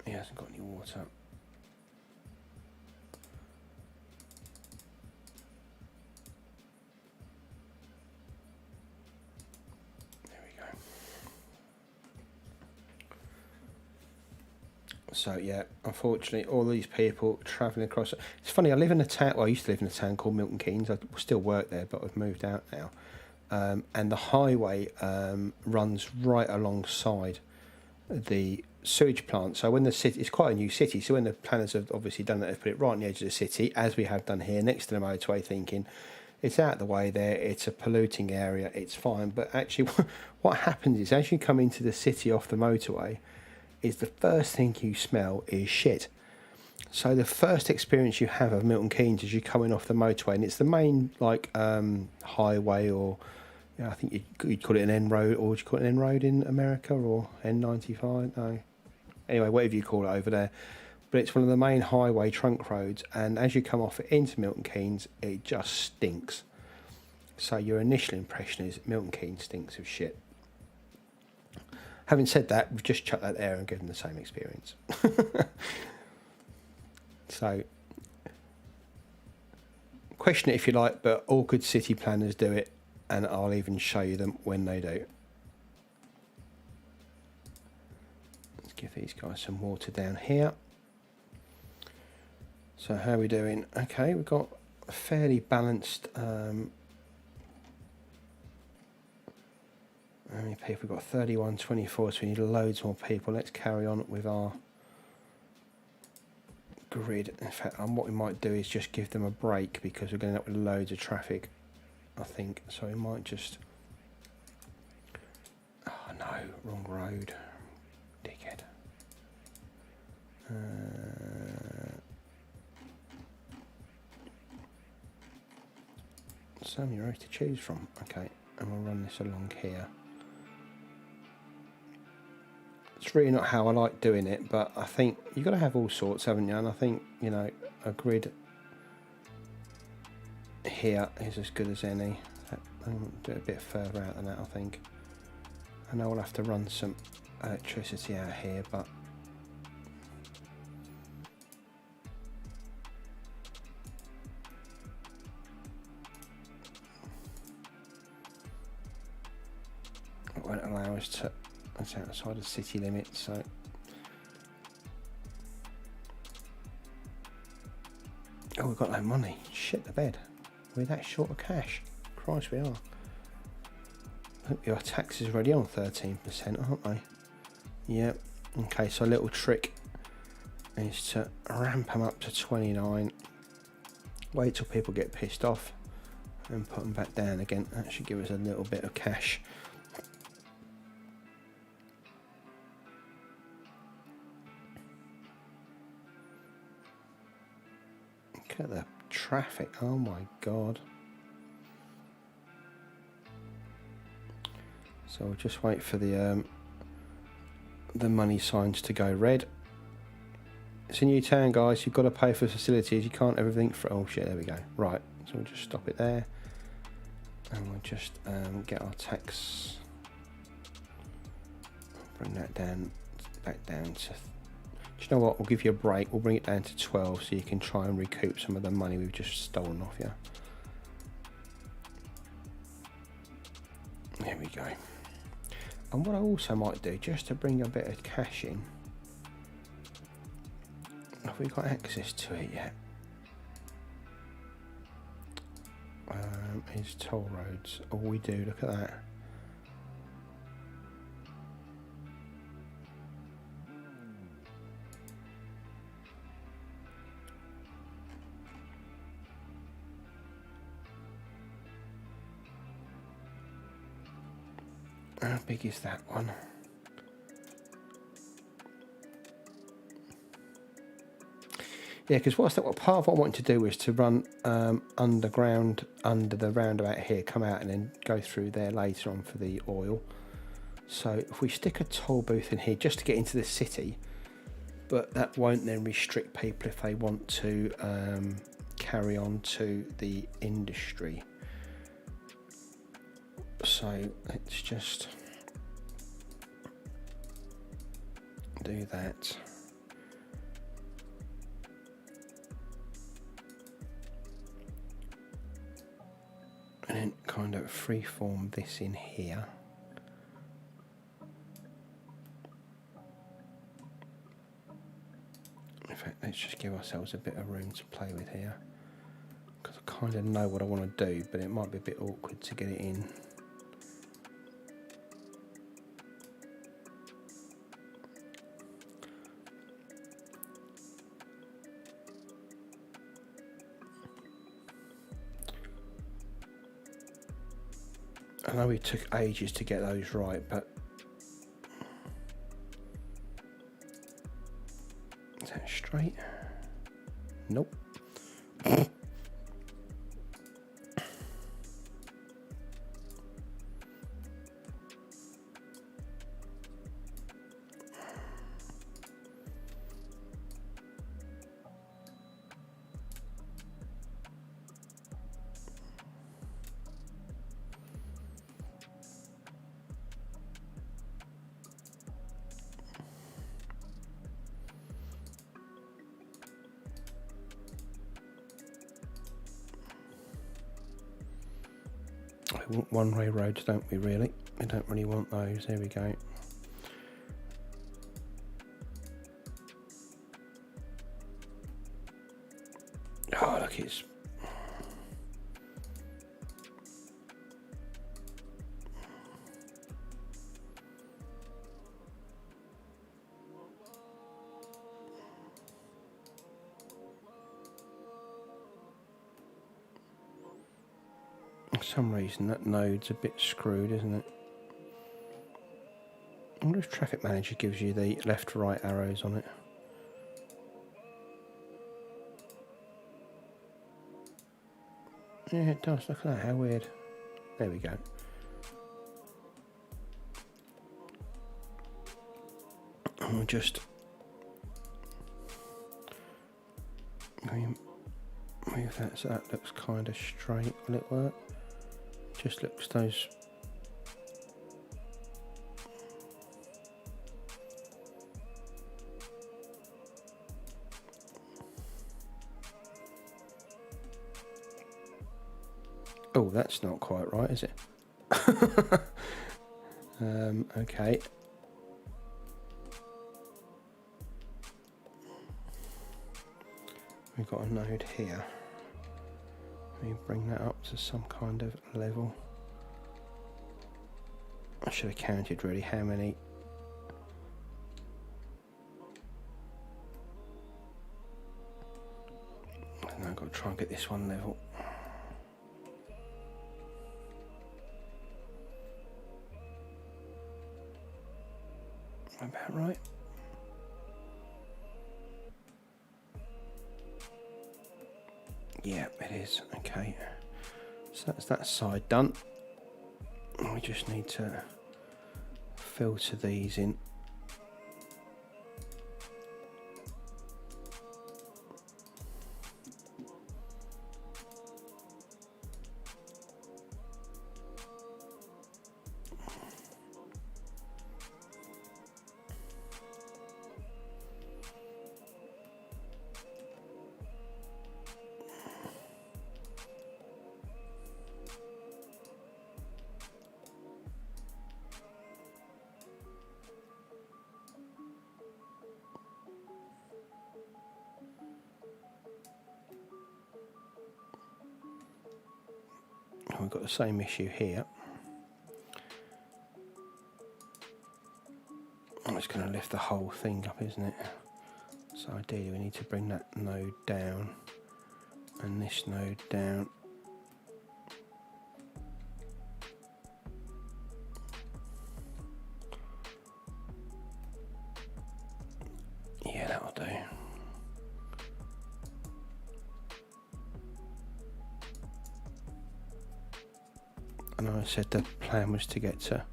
He hasn't got any water. There we go. So yeah, unfortunately, all these people travelling across. It's funny. I live in a town. Well, I used to live in a town called Milton Keynes. I still work there, but I've moved out now. And the highway runs right alongside the sewage plant. So when the city, it's quite a new city, so when the planners have obviously done that, they've put it right on the edge of the city, as we have done here, next to the motorway, thinking it's out of the way there, it's a polluting area, it's fine. But actually what happens is, as you come into the city off the motorway, is the first thing you smell is shit. So the first experience you have of Milton Keynes is you coming off the motorway, and it's the main like highway, or I think you'd call it an N road, or would you call it an N road in America, or N95? No. Anyway, whatever you call it over there. But it's one of the main highway trunk roads, and as you come off it into Milton Keynes, it just stinks. So your initial impression is Milton Keynes stinks of shit. Having said that, we've just chucked that there and given the same experience. So, question it if you like, but all good city planners do it, and I'll even show you them when they do. Let's give these guys some water down here. So how are we doing? Okay, we've got a fairly balanced, how many people? We've got 31, 24, so we need loads more people. Let's carry on with our grid. In fact, what we might do is just give them a break, because we're going to end up with loads of traffic, I think. So we might just... Oh no, wrong road. Dickhead. So many roads to choose from. Okay, and we'll run this along here. It's really not how I like doing it, but I think you've got to have all sorts, haven't you? And I think, you know, a grid here is as good as any. I'll do it a bit further out than that, I think. I know I'll have to run some electricity out here, but it won't allow us to. That's outside of city limits, so oh, we've got no money. Shit the bed. We're that short of cash. Christ, we are. I think our taxes are already on 13%, aren't they? Yep. Okay, so a little trick is to ramp them up to 29. Wait till people get pissed off, and put them back down again. That should give us a little bit of cash. Look at the traffic, oh my god. So we'll just wait for the money signs to go red. It's a new town, guys. You've got to pay for facilities. You can't everything for... Oh shit, there we go. Right, so we'll just stop it there. And we'll just get our tax. Bring that down, back down to... Do you know what? We'll give you a break. We'll bring it down to 12 so you can try and recoup some of the money we've just stolen off you. There we go. And what I also might do, just to bring a bit of cash in, have we got access to it yet? Is toll roads. Oh, we do. Look at that. How big is that one? Yeah, because what part of what I wanted to do was to run underground under the roundabout here, come out and then go through there later on for the oil. So if we stick a toll booth in here just to get into the city, but that won't then restrict people if they want to carry on to the industry. So let's just do that. And then kind of freeform this in here. In fact, let's just give ourselves a bit of room to play with here. Because I kind of know what I want to do, but it might be a bit awkward to get it in. I know it took ages to get those right, but is that straight? Nope. We want one-way roads, don't we, really? We don't really want those. There we go. Oh, look, it's... For some reason that node's a bit screwed, isn't it? I wonder if Traffic Manager gives you the left-right arrows on it. Yeah, it does. Look at that, how weird. There we go. And we'll just move that so that looks kind of straight. Will it work? Just looks those. Oh, that's not quite right, is it? Okay. We've got a node here. Let me bring that up to some kind of level. I should have counted really how many. Now I've got to try and get this one level. About right. Yeah, it is. Okay. So that's that side done. We just need to filter these in. We've got the same issue here. It's going to lift the whole thing up, isn't it? So ideally we need to bring that node down and this node down. Yeah, that'll do. And I said the plan was to get to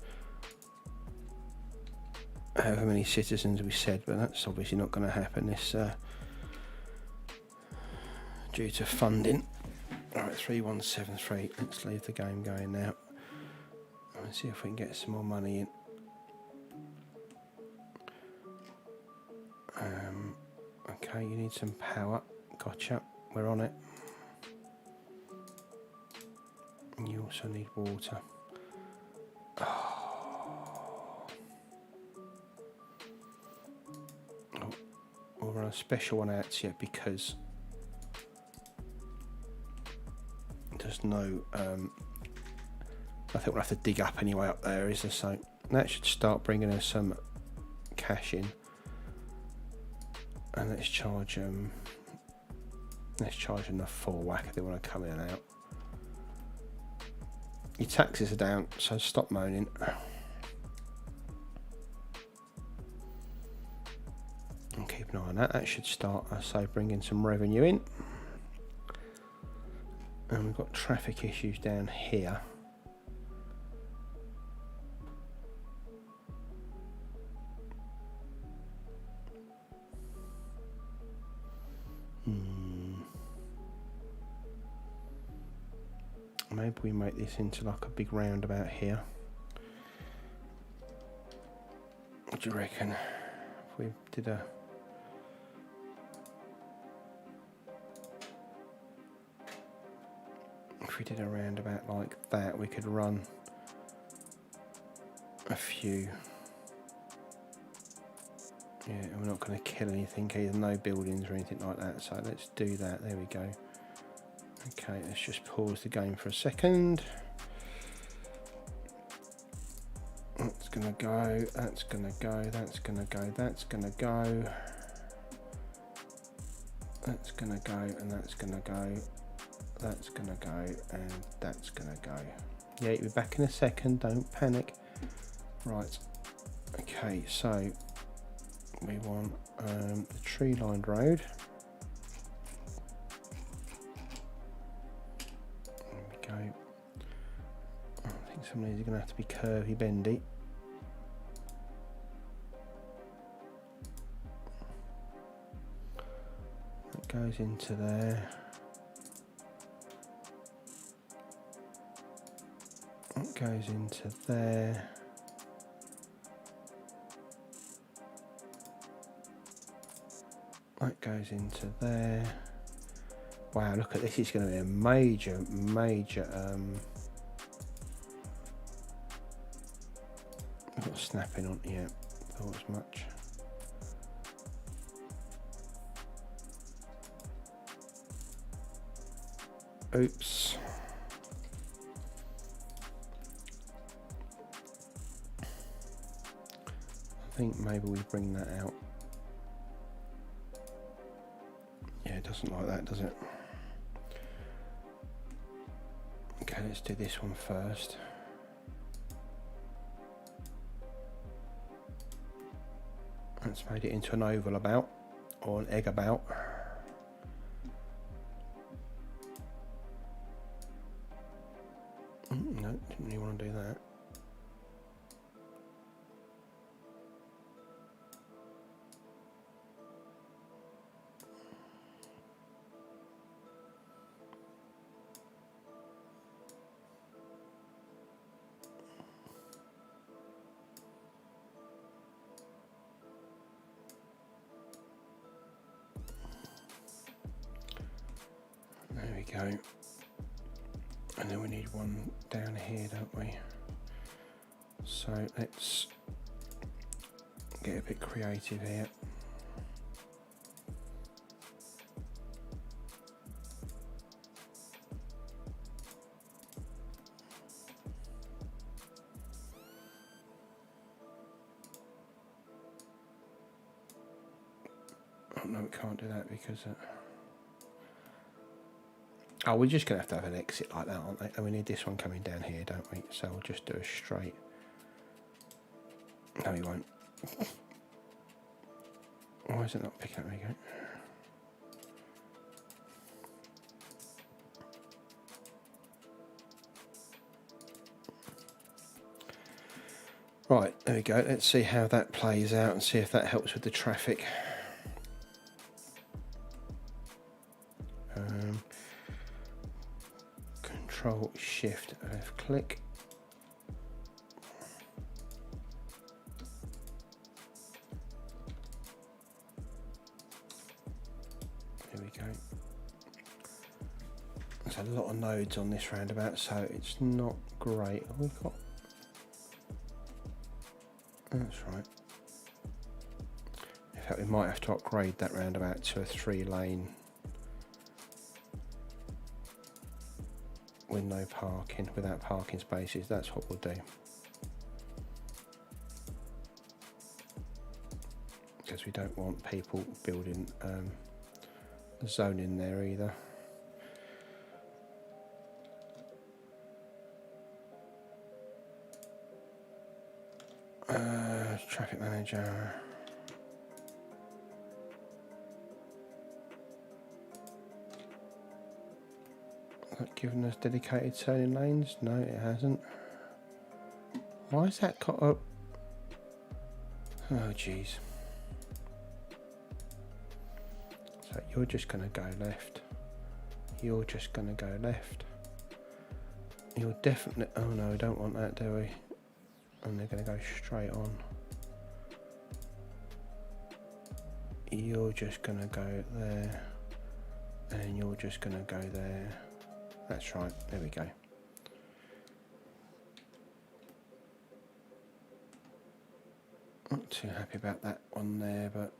however many citizens we said, but that's obviously not going to happen this due to funding. Alright, 3173. Let's leave the game going now. Let's see if we can get some more money in. Okay, you need some power. Gotcha. We're on it. And you also need water. We'll run a special one out here because there's no I think we'll have to dig up anyway up there, is there? So that should start bringing us some cash in. And let's charge enough full whack if they want to come in and out. Your taxes are down, so stop moaning. And keep an eye on that. That should start, so bringing some revenue in. And we've got traffic issues down here. Maybe we make this into like a big roundabout here. What do you reckon? If we did a... If we did a roundabout like that, we could run a few. Yeah, and we're not going to kill anything either, no buildings or anything like that, so let's do that. There we go. Okay, let's just pause the game for a second. That's going to go, that's going to go, that's going to go, that's going to go. That's going to go, and that's going to go. That's going to go, and that's going to go. Yeah, you'll be back in a second, don't panic. Right, okay, so we want the tree-lined road. There we go. I think some of these are going to have to be curvy bendy. That goes into there. That goes into there. That goes into there. Wow, look at this, it's going to be a major I've got snapping on here, thought as much. Oops. I think maybe we bring that out. Yeah, it doesn't like that, does it? Okay, let's do this one first. Let's made it into an oval about, or an egg about. No, didn't really want to do that. There we go. And then we need one down here, don't we? So let's get a bit creative here. Oh no, we can't do that because oh, we're just going to have an exit like that, aren't we? And we need this one coming down here, don't we? So we'll just do a straight. No, we won't. Why is it not picking up? There you go. Right, there we go. Let's see how that plays out and see if that helps with the traffic. Control Shift left click. There we go. There's a lot of nodes on this roundabout, so it's not great. Have we got? That's right. In fact, we might have to upgrade that roundabout to a 3-lane with no parking, without parking spaces. That's what we'll do. Because we don't want people building a zone in there either. Traffic manager. Has that given us dedicated turning lanes? No, it hasn't. Why is that got up? Oh, jeez. So you're just going to go left. You're just going to go left. You're definitely... Oh no, we don't want that, do we? And they're going to go straight on. You're just going to go there. And you're just going to go there. That's right, there we go. Not too happy about that one there, but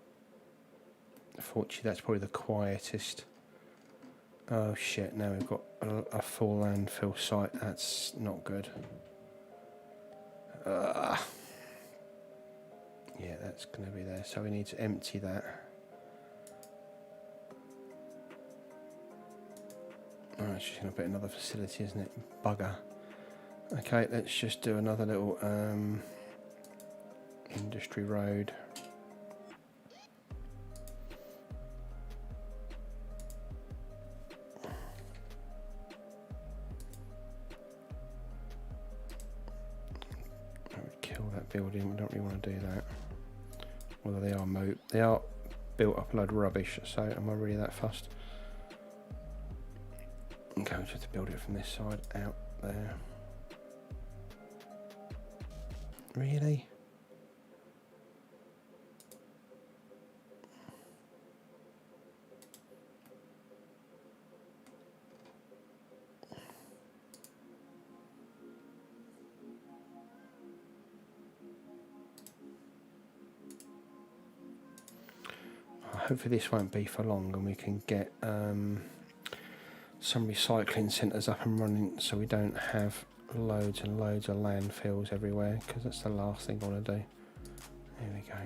unfortunately that's probably the quietest. Oh shit, now we've got a full landfill site. That's not good. Yeah, that's going to be there. So we need to empty that. Oh, it's just going to put another facility, isn't it? Bugger. Okay, let's just do another little industry road. I would kill that building. We don't really want to do that. Although they are built up a load of rubbish, so am I really that fussed? Okay, we just have to build it from this side out there. Really? Hopefully this won't be for long and we can get some recycling centres up and running so we don't have loads and loads of landfills everywhere, because that's the last thing I want to do. There we go.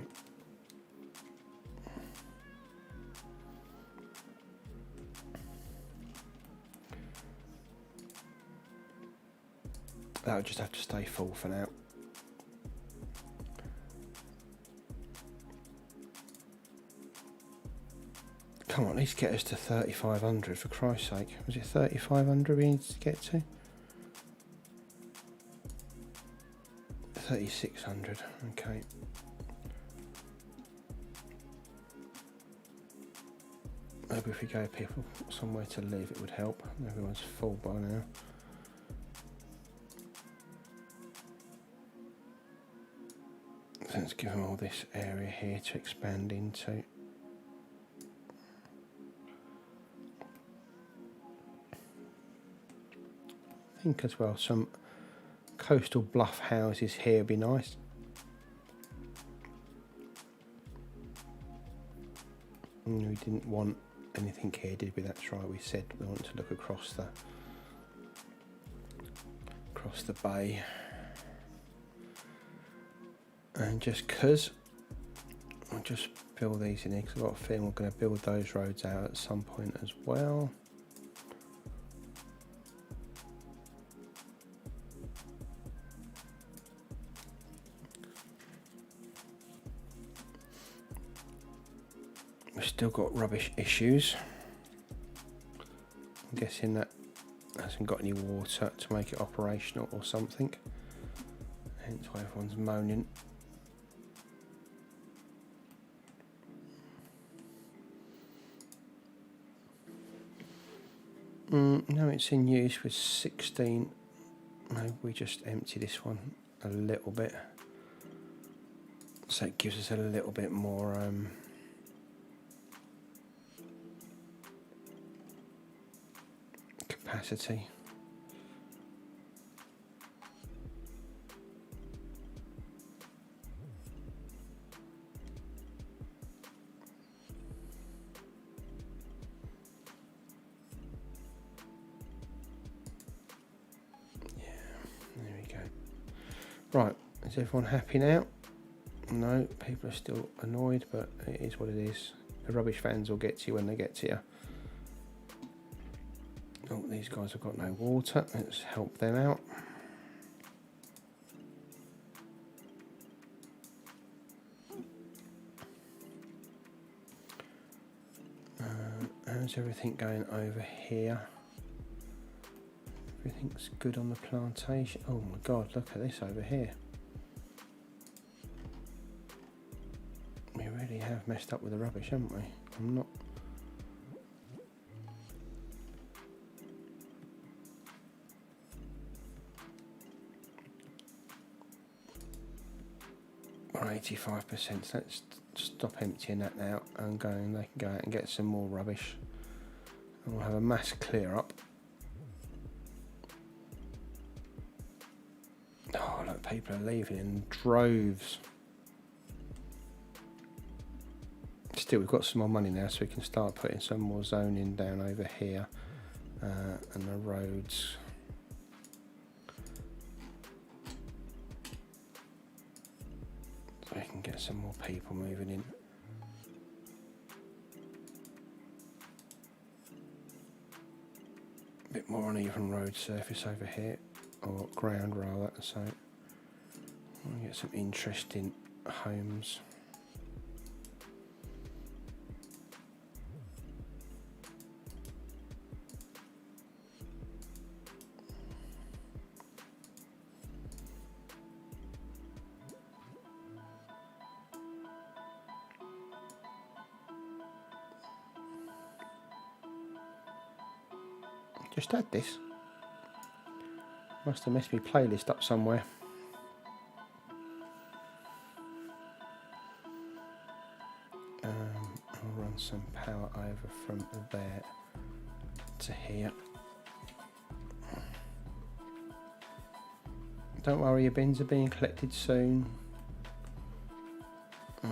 That'll just have to stay full for now. Come on, at least get us to 3,500 for Christ's sake. Was it 3,500 we needed to get to? 3,600, okay. Maybe if we gave people somewhere to live it would help. Everyone's full by now. So let's give them all this area here to expand into. I think as well some coastal bluff houses here would be nice. And we didn't want anything here, did we? That's right, we said we wanted to look across the bay. And just because I'll just build these in here, because I've got a feeling we're going to build those roads out at some point as well. We've still got rubbish issues. I'm guessing that hasn't got any water to make it operational or something. Hence why everyone's moaning. No, it's in use with 16. Maybe we just empty this one a little bit. So it gives us a little bit more capacity. Right, is everyone happy now? No, people are still annoyed, but it is what it is. The rubbish vans will get to you when they get to you. Oh, these guys have got no water. Let's help them out. How's everything going over here? Everything's good on the plantation. Oh my god, look at this over here. We really have messed up with the rubbish, haven't we? I'm not... We're 85%, so let's stop emptying that now and they can go out and get some more rubbish. And we'll have a mass clear up. Oh, look, people are leaving in droves. Still, we've got some more money now, so we can start putting some more zoning down over here and the roads. So we can get some more people moving in. A bit more uneven road surface over here. Or ground rather, so we'll get some interesting homes. Just add this. Must have messed my playlist up somewhere. I'll run some power over from there to here. Don't worry, your bins are being collected soon. Oh,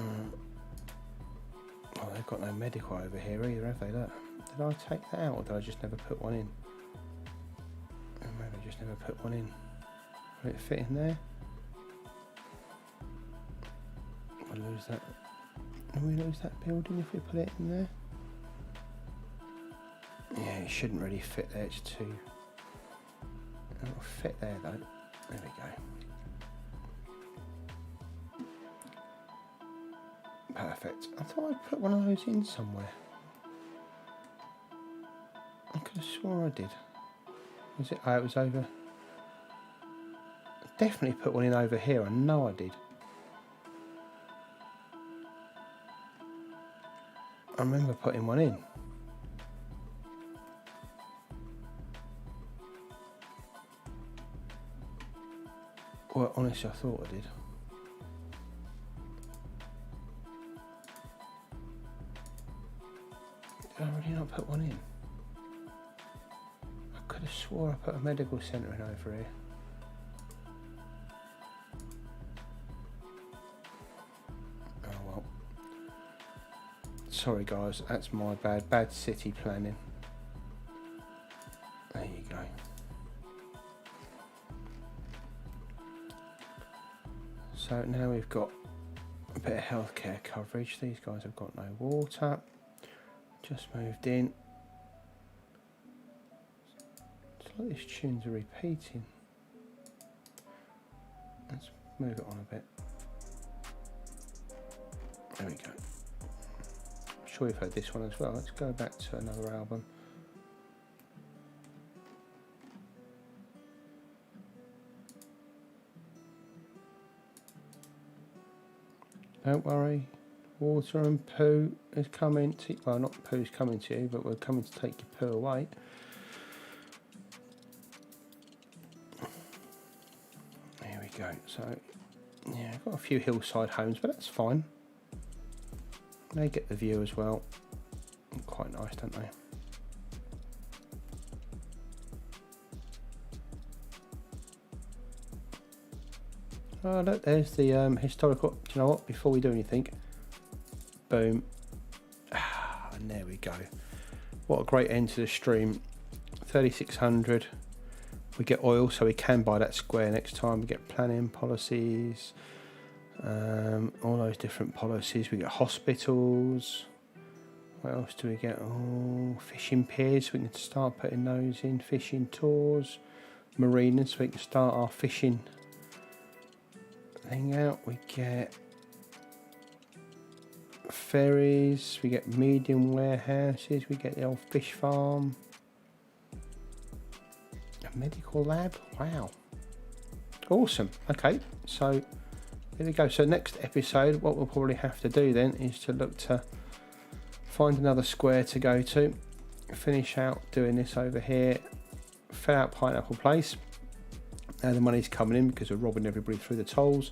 they've got no medical over here either, have they? Look. Did I take that out or did I just never put one in? Maybe I just never put one in. Will it fit in there? We'll lose that. Will we lose that building if we put it in there? Yeah, it shouldn't really fit there, it's too... It'll fit there though. There we go. Perfect. I thought I'd put one of those in somewhere. swore I did. Was it? Oh, it was over. I definitely put one in over here. I know I did. I remember putting one in. Well, honestly, I thought I did. Did I really not put one in? I could have swore I put a medical centre in over here. Oh well. Sorry guys, that's my bad city planning. There you go. So now we've got a bit of healthcare coverage. These guys have got no water. Just moved in. It's like these tunes are repeating. Let's move it on a bit. There we go. I'm sure you've heard this one as well. Let's go back to another album. Don't worry, water and poo is coming to, well, not poo's coming to you, but we're coming to take your poo away. There we go. So, yeah, I've got a few hillside homes, but that's fine. They get the view as well. Quite nice, don't they? Oh, look, there's the historical. Do you know what? Before we do anything, boom. And there we go. What a great end to the stream. 3,600. We get oil, so we can buy that square next time. We get planning policies, all those different policies. We get hospitals. What else do we get? Oh, fishing piers. We can start putting those in. Fishing tours, marinas. So we can start our fishing thing out. We get ferries, we get medium warehouses, we get the old fish farm, a medical lab. Wow, awesome. Okay, so there we go. So next episode, what we'll probably have to do then is to look to find another square to go to, finish out doing this over here, fill out Pineapple Place. Now the money's coming in because we're robbing everybody through the tolls,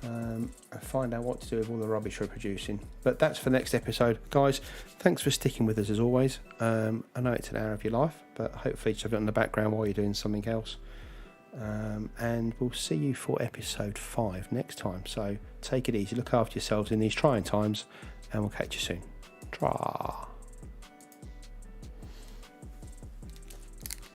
and find out what to do with all the rubbish we're producing. But that's for next episode. Guys, thanks for sticking with us as always. I know it's an hour of your life, but hopefully just have it in the background while you're doing something else. And we'll see you for episode 5 next time. So take it easy, look after yourselves in these trying times, and we'll catch you soon. Tra.